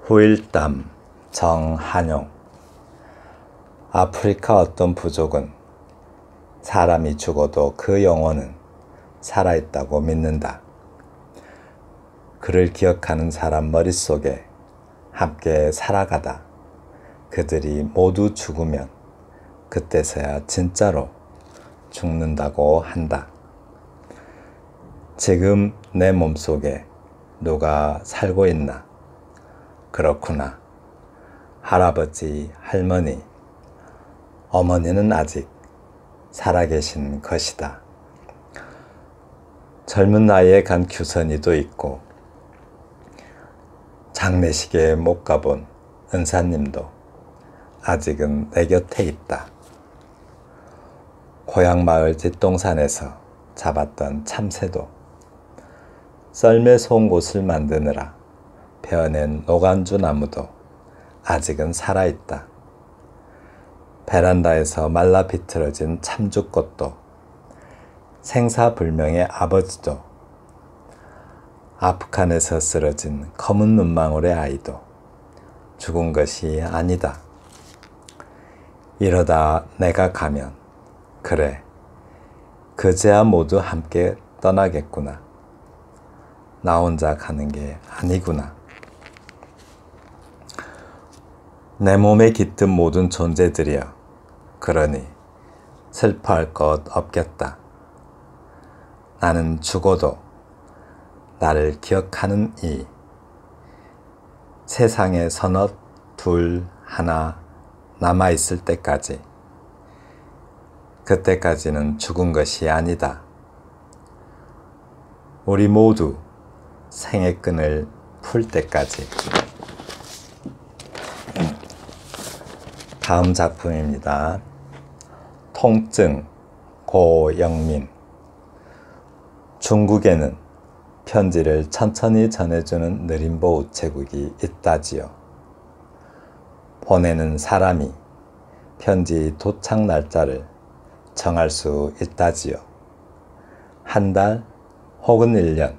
후일담 정한용. 아프리카 어떤 부족은 사람이 죽어도 그 영혼은 살아있다고 믿는다. 그를 기억하는 사람 머릿속에 함께 살아가다 그들이 모두 죽으면 그때서야 진짜로 죽는다고 한다. 지금 내 몸속에 누가 살고 있나? 그렇구나. 할아버지, 할머니, 어머니는 아직 살아계신 것이다. 젊은 나이에 간 규선이도 있고 장례식에 못 가본 은사님도 아직은 내 곁에 있다. 고향 마을 뒷동산에서 잡았던 참새도 썰매 송곳을 만드느라 베어낸 노간주 나무도 아직은 살아있다. 베란다에서 말라 비틀어진 참죽꽃도 생사불명의 아버지도 아프간에서 쓰러진 검은 눈망울의 아이도 죽은 것이 아니다. 이러다 내가 가면 그래, 그제야 모두 함께 떠나겠구나. 나 혼자 가는 게 아니구나. 내 몸에 깃든 모든 존재들이여, 그러니 슬퍼할 것 없겠다. 나는 죽어도 나를 기억하는 이 세상에 서너 둘 하나 남아있을 때까지, 그때까지는 죽은 것이 아니다. 우리 모두 생의 끈을 풀 때까지. 다음 작품입니다. 통증, 고영민. 중국에는 편지를 천천히 전해주는 느림보 우체국이 있다지요. 보내는 사람이 편지 도착 날짜를 정할 수 있다지요. 한 달 혹은 1년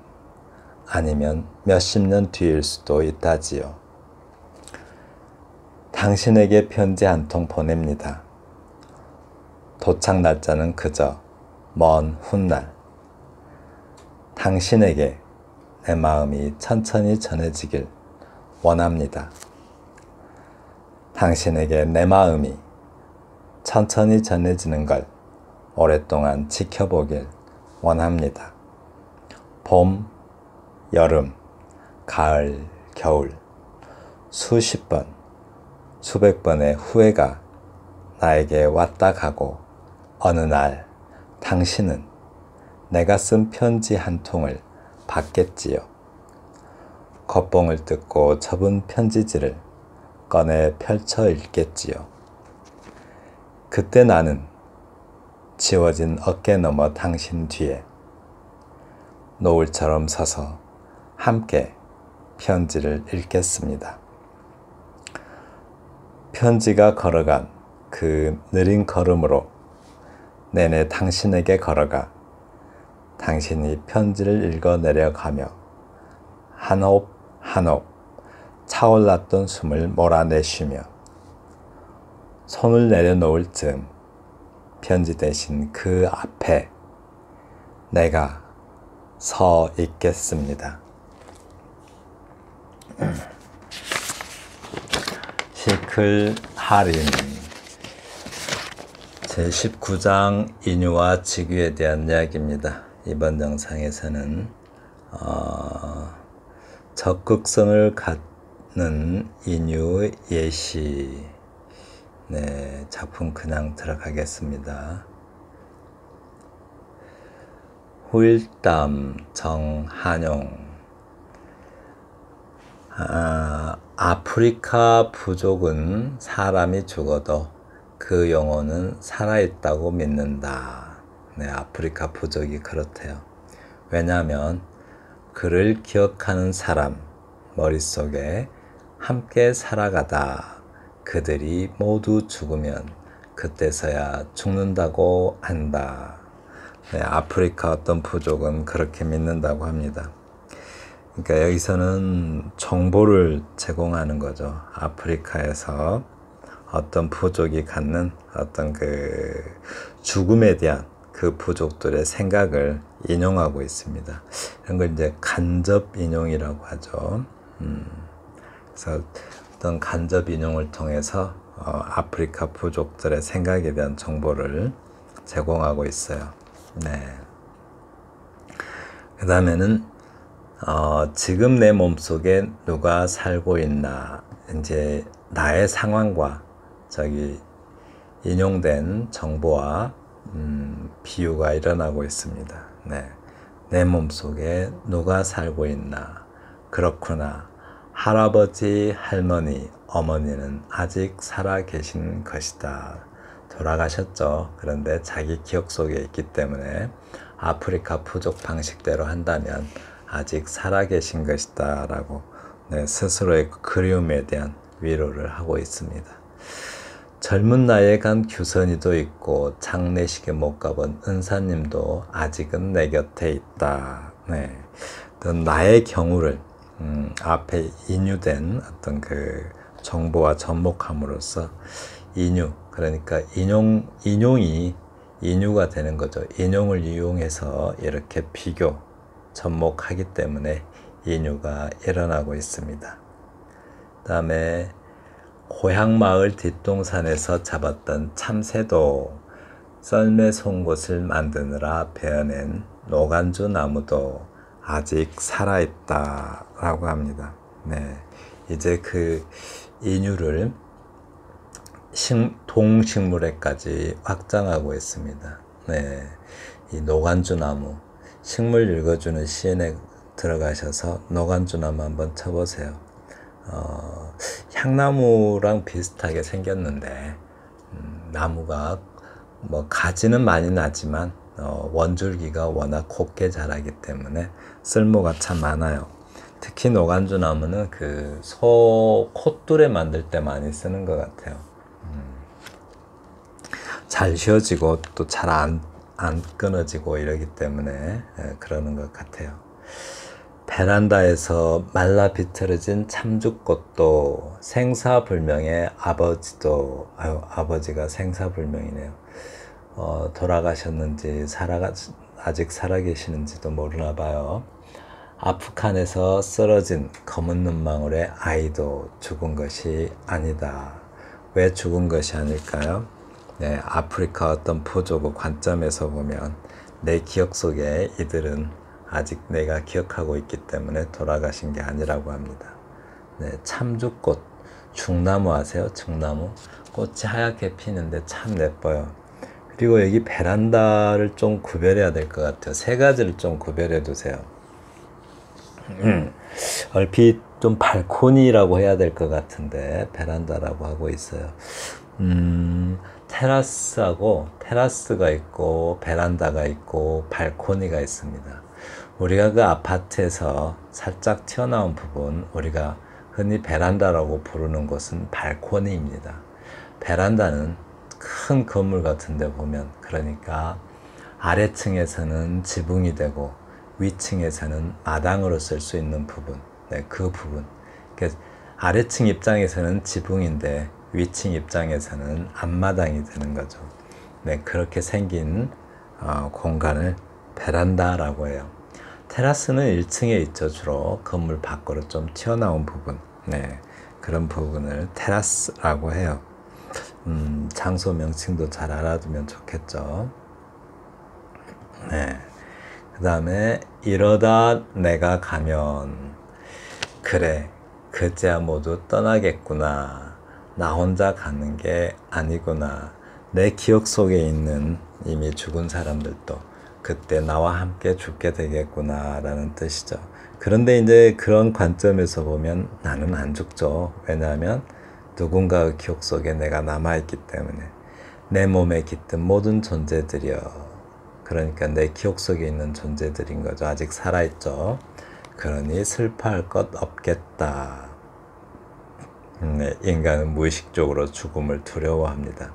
아니면 몇십 년 뒤일 수도 있다지요. 당신에게 편지 한 통 보냅니다. 도착 날짜는 그저 먼 훗날. 당신에게 내 마음이 천천히 전해지길 원합니다. 당신에게 내 마음이 천천히 전해지는 걸 오랫동안 지켜보길 원합니다. 봄, 여름, 가을, 겨울, 수십 번, 수백 번의 후회가 나에게 왔다 가고 어느 날 당신은 내가 쓴 편지 한 통을 받겠지요. 겉봉을 뜯고 접은 편지지를 꺼내 펼쳐 읽겠지요. 그때 나는 지워진 어깨 너머 당신 뒤에 노을처럼 서서 함께 편지를 읽겠습니다. 편지가 걸어간 그 느린 걸음으로 내내 당신에게 걸어가 당신이 편지를 읽어 내려가며 한 홉 한 홉 차올랐던 숨을 몰아내쉬며 손을 내려놓을 즈음 편지 대신 그 앞에 내가 서 있겠습니다. 시클 하림 제19장 인유와 직유에 대한 이야기입니다. 이번 영상에서는 적극성을 갖는 인유 예시 작품 그냥 들어가겠습니다. 후일담 정한용. 아프리카 부족은 사람이 죽어도 그 영혼은 살아있다고 믿는다. 아프리카 부족이 그렇대요. 왜냐하면 그를 기억하는 사람 머릿속에 함께 살아가다 그들이 모두 죽으면 그때서야 죽는다고 한다. 아프리카 어떤 부족은 그렇게 믿는다고 합니다. 그러니까 여기서는 정보를 제공하는 거죠. 아프리카에서 어떤 부족이 갖는 어떤 그 죽음에 대한 그 부족들의 생각을 인용하고 있습니다. 이런 걸 이제 간접 인용이라고 하죠. 그래서 어떤 간접 인용을 통해서 아프리카 부족들의 생각에 대한 정보를 제공하고 있어요. 네. 그 다음에는 지금 내 몸속에 누가 살고 있나, 이제 나의 상황과 저기 인용된 정보와 비유가 일어나고 있습니다. 네. 내 몸속에 누가 살고 있나. 그렇구나. 할아버지, 할머니, 어머니는 아직 살아 계신 것이다. 돌아가셨죠. 그런데 자기 기억 속에 있기 때문에 아프리카 부족 방식대로 한다면 아직 살아 계신 것이다 라고 스스로의 그리움에 대한 위로를 하고 있습니다. 젊은 나이에 간 규선이도 있고 장례식에 못 가본 은사님도 아직은 내 곁에 있다. 네. 나의 경우를 앞에 인유된 어떤 그 정보와 접목함으로써 인유, 그러니까 인용이 인유가 되는 거죠. 인용을 이용해서 이렇게 비교, 접목하기 때문에 인유가 일어나고 있습니다. 그 다음에 고향 마을 뒷동산에서 잡았던 참새도 썰매 송곳을 만드느라 베어낸 노간주 나무도 아직 살아있다 라고 합니다. 네, 이제 그 인유를 동식물에까지 확장하고 있습니다. 네, 이 노간주 나무, 식물 읽어주는 시인에 들어가셔서 노간주 나무 한번 쳐보세요. 향나무랑 비슷하게 생겼는데 나무가 뭐 가지는 많이 나지만 원줄기가 워낙 곱게 자라기 때문에 쓸모가 참 많아요. 특히 노간주 나무는 그 소 콧뚜레 만들 때 많이 쓰는 것 같아요. 잘 휘어지고 또 잘 안 끊어지고 이러기 때문에 그러는 것 같아요. 베란다에서 말라 비틀어진 참죽꽃도 생사불명의 아버지도, 아버지가 생사불명이네요. 돌아가셨는지 아직 살아계시는지도 모르나 봐요. 아프간에서 쓰러진 검은 눈망울의 아이도 죽은 것이 아니다. 왜 죽은 것이 아닐까요? 네, 아프리카 어떤 부족의 관점에서 보면 내 기억 속에 이들은 아직 내가 기억하고 있기 때문에 돌아가신 게 아니라고 합니다. 네, 참죽꽃, 중나무 아세요? 중나무? 꽃이 하얗게 피는데 참 예뻐요. 그리고 여기 베란다를 좀 구별해야 될 것 같아요. 세 가지를 좀 구별해 두세요. 얼핏 좀 발코니라고 해야 될 것 같은데 베란다라고 하고 있어요. 테라스가 있고 베란다가 있고 발코니가 있습니다. 우리가 그 아파트에서 살짝 튀어나온 부분, 우리가 흔히 베란다라고 부르는 곳은 발코니입니다. 베란다는 큰 건물 같은 데 보면, 그러니까 아래층에서는 지붕이 되고 위층에서는 마당으로 쓸 수 있는 부분, 네, 그 부분. 그러니까 아래층 입장에서는 지붕인데 위층 입장에서는 앞마당이 되는 거죠. 네, 그렇게 생긴 공간을 베란다라고 해요. 테라스는 1층에 있죠. 주로 건물 밖으로 좀 튀어나온 부분, 네, 그런 부분을 테라스라고 해요. 장소 명칭도 잘 알아두면 좋겠죠. 네. 그 다음에 이러다 내가 가면, 그래, 그제야 모두 떠나겠구나. 나 혼자 가는 게 아니구나. 내 기억 속에 있는 이미 죽은 사람들도 그때 나와 함께 죽게 되겠구나 라는 뜻이죠. 그런데 이제 그런 관점에서 보면 나는 안 죽죠. 왜냐하면 누군가의 기억 속에 내가 남아있기 때문에. 내 몸에 깃든 모든 존재들이여, 그러니까 내 기억 속에 있는 존재들인 거죠. 아직 살아있죠. 그러니 슬퍼할 것 없겠다. 네, 인간은 무의식적으로 죽음을 두려워합니다.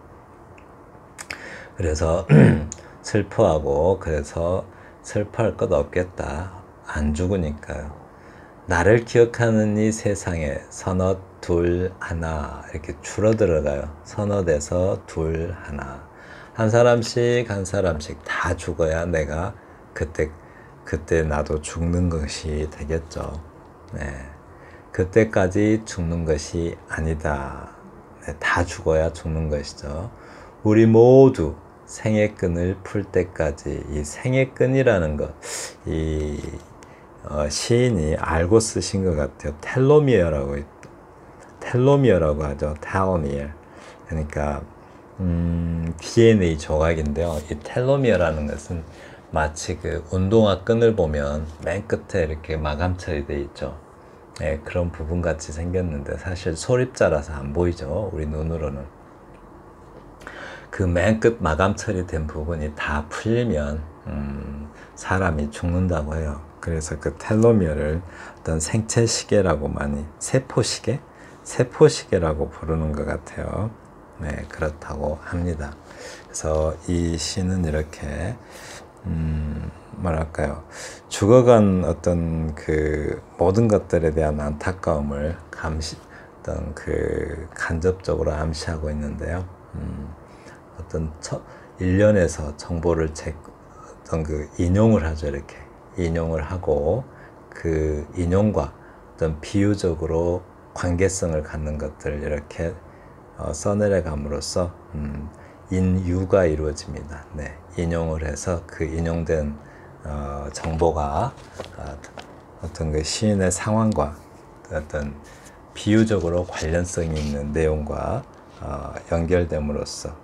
그래서 슬퍼하고, 그래서 슬퍼할 것 없겠다. 안 죽으니까요. 나를 기억하는 이 세상에 서너 둘 하나 이렇게 줄어들어가요. 서너에서 둘 하나 한 사람씩 한 사람씩 다 죽어야 내가 그때 나도 죽는 것이 되겠죠. 네. 그때까지 죽는 것이 아니다. 네, 다 죽어야 죽는 것이죠. 우리 모두 생의 끈을 풀 때까지 이 생의 끈이라는 것, 이 시인이 알고 쓰신 것 같아요. 텔로미어라고 하죠. 텔로미어. 그러니까 DNA 조각인데요. 이 텔로미어라는 것은 마치 그 운동화 끈을 보면 맨 끝에 이렇게 마감 처리되어 있죠. 네, 그런 부분 같이 생겼는데 사실 소립자라서 안 보이죠. 우리 눈으로는. 그 맨 끝 마감 처리된 부분이 다 풀리면 사람이 죽는다고 해요. 그래서 그 텔로미어를 어떤 생체 시계라고 많이 세포시계라고 부르는 것 같아요. 네, 그렇다고 합니다. 그래서 이 시는 이렇게 뭐랄까요, 죽어간 어떤 그 모든 것들에 대한 안타까움을 어떤 그 간접적으로 암시하고 있는데요. 어떤 일련에서 정보를 어떤 그 인용을 하죠. 이렇게 인용을 하고 그 인용과 어떤 비유적으로 관계성을 갖는 것들을 이렇게 써내려 감으로써 인유가 이루어집니다. 네, 인용을 해서 그 인용된 정보가 어떤 그 시인의 상황과 어떤 비유적으로 관련성이 있는 내용과 연결됨으로써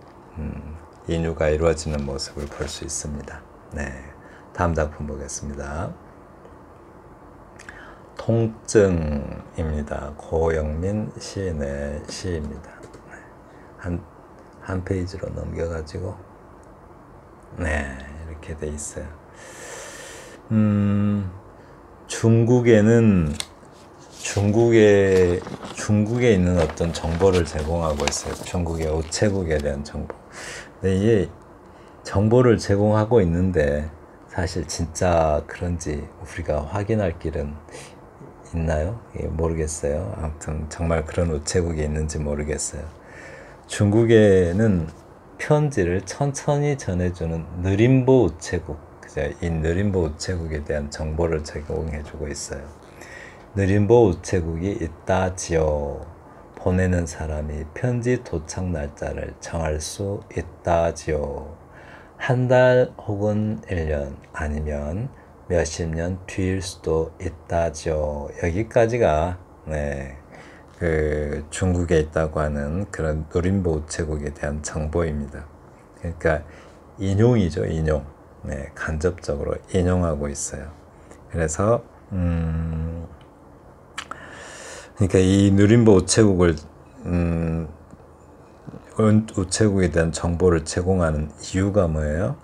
인유가 이루어지는 모습을 볼 수 있습니다. 네, 다음 작품 보겠습니다. 통증입니다. 고영민 시인의 시입니다. 한 페이지로 넘겨가지고 네, 이렇게 돼 있어요. 중국에 있는 어떤 정보를 제공하고 있어요. 중국의 우체국에 대한 정보. 근데 이게 정보를 제공하고 있는데 사실 진짜 그런지 우리가 확인할 길은 있나요? 모르겠어요. 아무튼 정말 그런 우체국이 있는지 모르겠어요. 중국에는 편지를 천천히 전해주는 느림보 우체국, 그죠? 이 느림보 우체국에 대한 정보를 제공해주고 있어요. 느림보 우체국이 있다지요. 보내는 사람이 편지 도착 날짜를 정할 수 있다지요. 한 달 혹은 1년 아니면 몇십 년 뒤일 수도 있다지요. 여기까지가 네, 그 중국에 있다고 하는 그런 느림보 우체국에 대한 정보입니다. 그러니까 인용이죠, 인용. 네, 간접적으로 인용하고 있어요. 그래서 그러니까 이 느림보 우체국을 우체국에 대한 정보를 제공하는 이유가 뭐예요?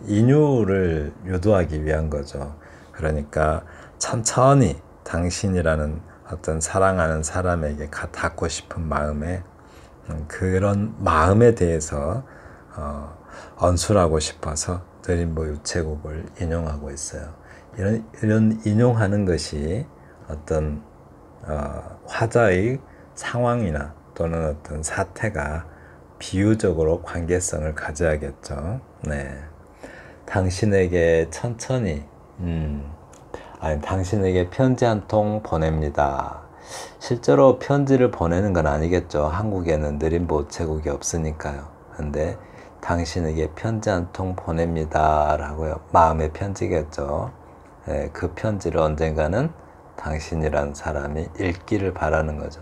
인유를 유도하기 위한 거죠. 그러니까 천천히 당신이라는 어떤 사랑하는 사람에게 닿고 싶은 마음에 그런 마음에 대해서 언술하고 싶어서 느림보 우체국을 인용하고 있어요. 이런 인용하는 것이 어떤 화자의 상황이나 또는 어떤 사태가 비유적으로 관계성을 가져야겠죠. 네. 당신에게 천천히, 당신에게 편지 한 통 보냅니다. 실제로 편지를 보내는 건 아니겠죠. 한국에는 느림보 우체국이 없으니까요. 근데 당신에게 편지 한 통 보냅니다. 라고요. 마음의 편지겠죠. 네, 그 편지를 언젠가는 당신이란 사람이 읽기를 바라는 거죠.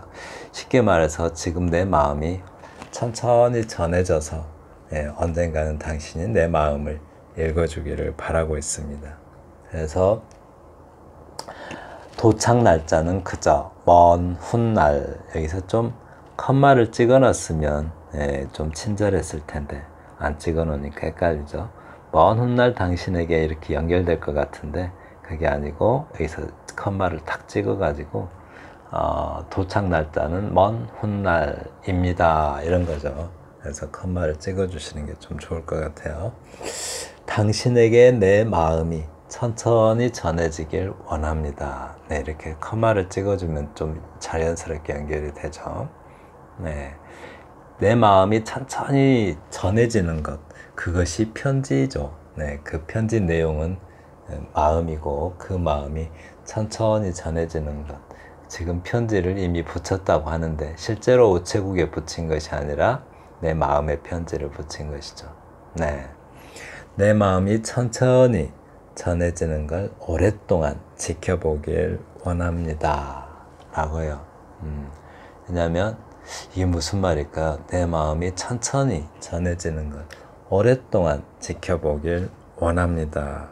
쉽게 말해서 지금 내 마음이 천천히 전해져서 언젠가는 당신이 내 마음을 읽어주기를 바라고 있습니다. 그래서 도착 날짜는 그저 먼 훗날, 여기서 좀 컴마를 찍어놨으면 좀 친절했을 텐데 안 찍어놓으니까 헷갈리죠. 먼 훗날 당신에게 이렇게 연결될 것 같은데 그게 아니고 여기서 컴마를 탁 찍어가지고 도착 날짜는 먼 훗날입니다. 이런 거죠. 그래서 컴마를 찍어주시는 게 좀 좋을 것 같아요. 당신에게 내 마음이 천천히 전해지길 원합니다. 네, 이렇게 커마를 찍어주면 좀 자연스럽게 연결이 되죠. 네, 내 마음이 천천히 전해지는 것, 그것이 편지죠. 네, 그 편지 내용은 마음이고 그 마음이 천천히 전해지는 것. 지금 편지를 이미 붙였다고 하는데 실제로 우체국에 붙인 것이 아니라 내 마음에 편지를 붙인 것이죠. 네, 내 마음이 천천히 전해지는 걸 오랫동안 지켜보길 원합니다. 라고요. 왜냐하면 이게 무슨 말일까? 내 마음이 천천히 전해지는 걸 오랫동안 지켜보길 원합니다.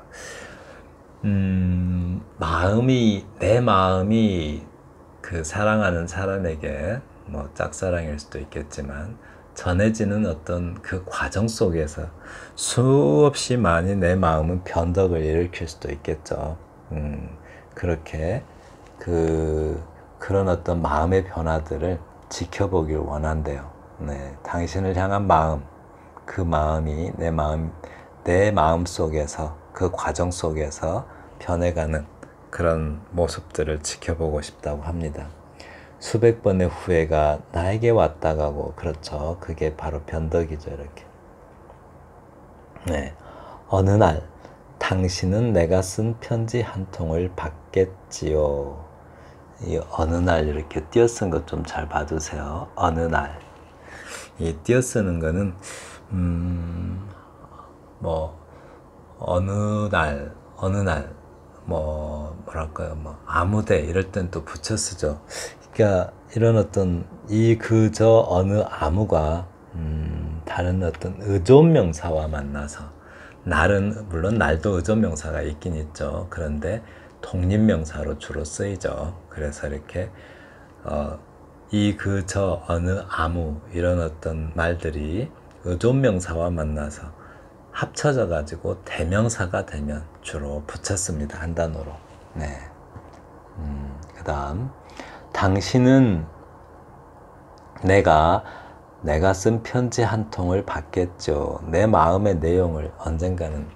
내 마음이 그 사랑하는 사람에게 뭐 짝사랑일 수도 있겠지만 전해지는 어떤 그 과정 속에서 수없이 많이 내 마음은 변덕을 일으킬 수도 있겠죠. 그렇게 그런 어떤 마음의 변화들을 지켜보길 원한대요. 네, 당신을 향한 마음, 그 마음이 내 마음 속에서 그 과정 속에서 변해가는 그런 모습들을 지켜보고 싶다고 합니다. 수백 번의 후회가 나에게 왔다 가고, 그렇죠. 그게 바로 변덕이죠, 이렇게. 네. 어느 날, 당신은 내가 쓴 편지 한 통을 받겠지요. 이 어느 날 이렇게 띄어쓴 것 좀 잘 봐두세요. 어느 날. 이 띄어쓰는 거는, 어느 날, 뭐랄까요, 아무데, 이럴 땐 또 붙여 쓰죠. 그러니까 이런 어떤 그저 어느 아무가 다른 어떤 의존명사와 만나서, 물론 날도 의존명사가 있긴 있죠. 그런데 독립명사로 주로 쓰이죠. 그래서 이렇게 그저 어느 아무 이런 어떤 말들이 의존명사와 만나서 합쳐져 가지고 대명사가 되면 주로 붙였습니다. 한 단어로. 네. 그 다음, 당신은 내가 쓴 편지 한 통을 받겠죠. 내 마음의 내용을 언젠가는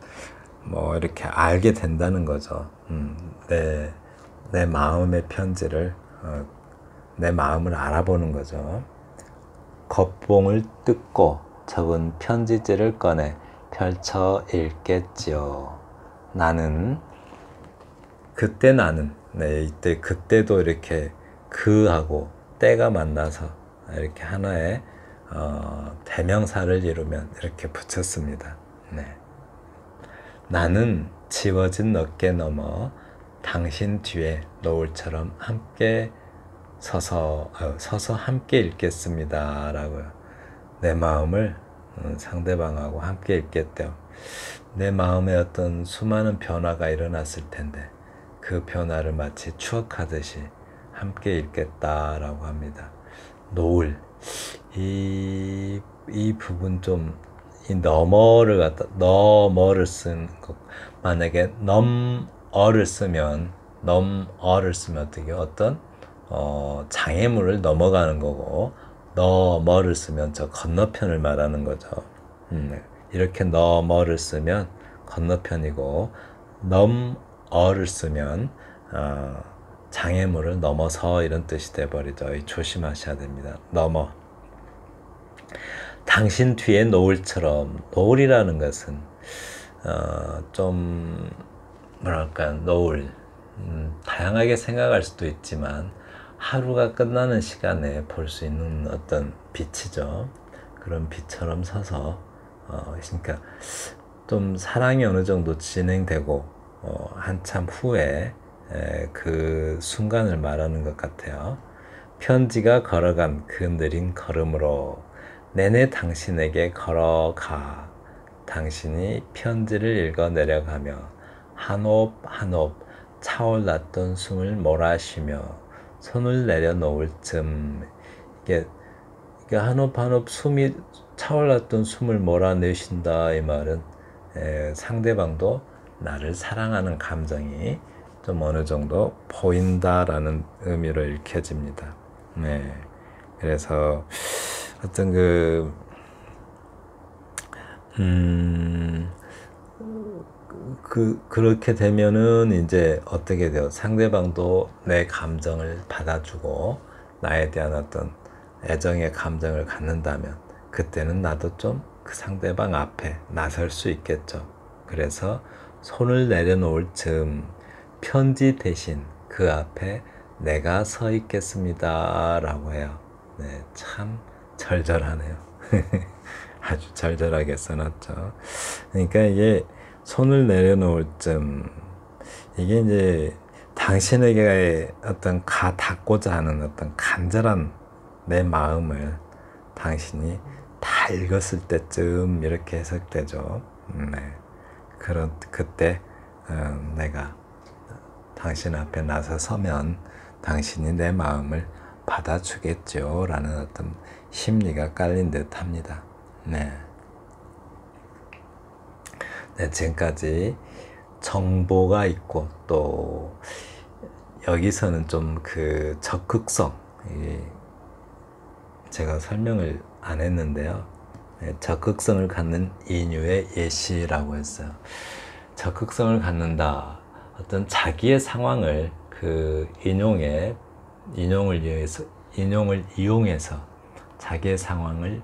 이렇게 알게 된다는 거죠. 내 마음의 편지를, 내 마음을 알아보는 거죠. 겉봉을 뜯고 적은 편지지를 꺼내 펼쳐 읽겠지요. 그때도 이렇게 그하고 때가 만나서 이렇게 하나의 대명사를 이루면 이렇게 붙였습니다. 네. 나는 지워진 어깨 너머 당신 뒤에 노을처럼 함께 서서 함께 읽겠습니다. 라고요. 내 마음을 상대방하고 함께 읽겠대요. 내 마음에 어떤 수많은 변화가 일어났을 텐데 그 변화를 마치 추억하듯이 함께 읽겠다라고 합니다. 노을, 이 부분 좀, 이 너머를 쓴 것, 만약에 넘어를 쓰면 어떻게 어떤 장애물을 넘어가는 거고, 너머를 쓰면 저 건너편을 말하는 거죠. 이렇게 너머를 쓰면 건너편이고, 넘어를 쓰면 장애물을 넘어서 이런 뜻이 돼버리죠. 조심하셔야 됩니다. 넘어. 당신 뒤에 노을처럼, 노을이라는 것은 좀 뭐랄까, 노을, 다양하게 생각할 수도 있지만 하루가 끝나는 시간에 볼 수 있는 어떤 빛이죠. 그런 빛처럼 서서 그러니까 좀 사랑이 어느 정도 진행되고 한참 후에 그 순간을 말하는 것 같아요. 편지가 걸어간 그 느린 걸음으로 내내 당신에게 걸어가. 당신이 편지를 읽어 내려가며 한 옵 한 옵 차올랐던 숨을 몰아쉬며 손을 내려놓을 즈음, 이게 한 옵 한 옵 숨이 차올랐던 숨을 몰아내신다, 이 말은 상대방도 나를 사랑하는 감정이 좀 어느 정도 보인다라는 의미로 읽혀집니다. 네. 그래서 어떤 그렇게 되면은 이제 어떻게 돼요? 상대방도 내 감정을 받아주고 나에 대한 어떤 애정의 감정을 갖는다면 그때는 나도 좀 그 상대방 앞에 나설 수 있겠죠. 그래서 손을 내려놓을 즈음 편지 대신 그 앞에 내가 서 있겠습니다 라고 해요. 네, 참 절절하네요. 아주 절절하게 써놨죠. 그러니까 이게 손을 내려놓을 쯤, 이게 이제 당신에게 어떤 닿고자 하는 어떤 간절한 내 마음을 당신이 다 읽었을 때쯤 이렇게 해석되죠. 네. 그때 내가 당신 앞에 나서 서면 당신이 내 마음을 받아주겠죠 라는 어떤 심리가 깔린 듯 합니다. 네. 네, 지금까지 정보가 있고 또 여기서는 좀 그 적극성, 제가 설명을 안 했는데요. 네, 적극성을 갖는 인유의 예시라고 했어요. 적극성을 갖는다. 어떤 자기의 상황을 그 인용을 이용해서 자기의 상황을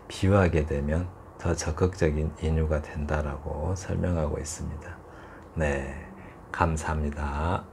비유하게 되면 더 적극적인 인유가 된다라고 설명하고 있습니다. 네, 감사합니다.